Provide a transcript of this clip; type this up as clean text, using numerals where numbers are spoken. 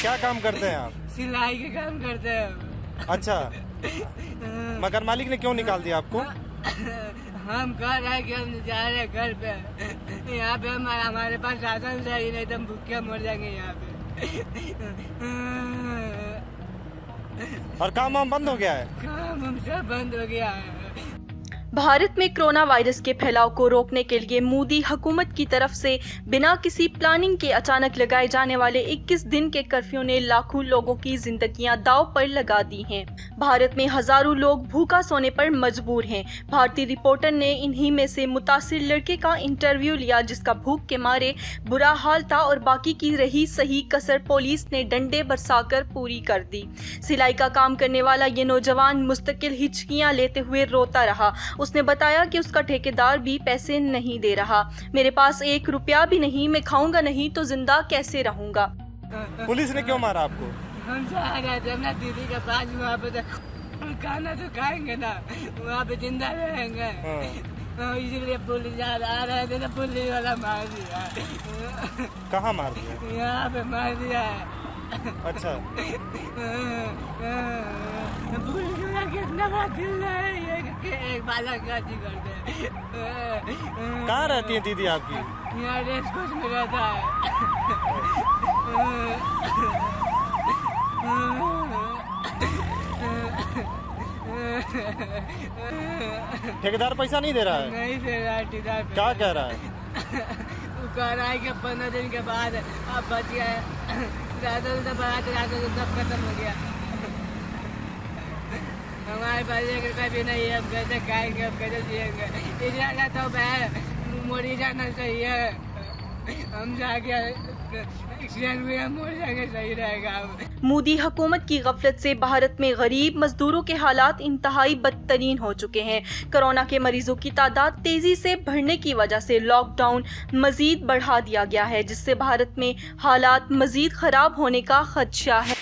क्या काम करते हैं आप? सिलाई के काम करते हैं। अच्छा, मगर मालिक ने क्यों निकाल दिया आपको? हम कह रहे हैं कि हम जा रहे हैं घर पे, यहाँ पे हमारे पास राशन चाहिए, नहीं तो हम भूखे मर जाएंगे यहाँ पे। और काम वाम बंद हो गया है? काम हम सब बंद हो गया है। भारत में कोरोना वायरस के फैलाव को रोकने के लिए मोदी हुकूमत की तरफ से बिना किसी प्लानिंग के अचानक लगाए जाने वाले 21 दिन के कर्फ्यू ने लाखों लोगों की जिंदगियां दांव पर लगा दी हैं। भारत में हजारों लोग भूखा सोने पर मजबूर हैं। भारतीय रिपोर्टर ने इन्हीं में से मुतासिर लड़के का इंटरव्यू लिया जिसका भूख के मारे बुरा हाल था और बाकी की रही सही कसर पुलिस ने डंडे बरसाकर पूरी कर दी। सिलाई का काम करने वाला ये नौजवान मुस्तकिल हिचकियां लेते हुए रोता रहा। उसने बताया कि उसका ठेकेदार भी पैसे नहीं दे रहा। मेरे पास 1 रुपया भी नहीं, मैं खाऊंगा नहीं तो जिंदा कैसे रहूंगा। पुलिस ने क्यों मारा आपको? हम जा रहे थे अपना दीदी के पास, वहाँ पे तो खाना तो खाएंगे ना, वहाँ पे जिंदा रहेंगे। इसीलिए पुलिस आ रहे थे तो पुलिस वाला मार दिया। कहाँ मार दिया? यहाँ पे मार दिया है। अच्छा, पुलिस वाला कितना बड़ा दिल है, ये एक बालक का जिगर दे। कहाँ रहती है दीदी आपकी? यहाँ रेस कोच में रहता है। ठेकेदार पैसा नहीं दे रहा है? नहीं दे रहा है ठेकेदार। क्या कह रहा है? वो कह रहा है कि 15 दिन के बाद आप बच गए, राशन से बढ़ाते सब खत्म हो गया। हमारे पास 1 रुपया भी नहीं है, हम कैसे खाएंगे, हम कैसे जिएंगे। इतना तो मैं मोड़ी जाना चाहिए, हम जाके एक्सीडेंट में हम मर जाएंगे, सही रहेगा। मोदी हुकूमत की गफलत से भारत में गरीब मजदूरों के हालात इंतहाई बदतरीन हो चुके हैं। कोरोना के मरीजों की तादाद तेजी से बढ़ने की वजह से लॉकडाउन मजीद बढ़ा दिया गया है, जिससे भारत में हालात मजीद खराब होने का खदशा है।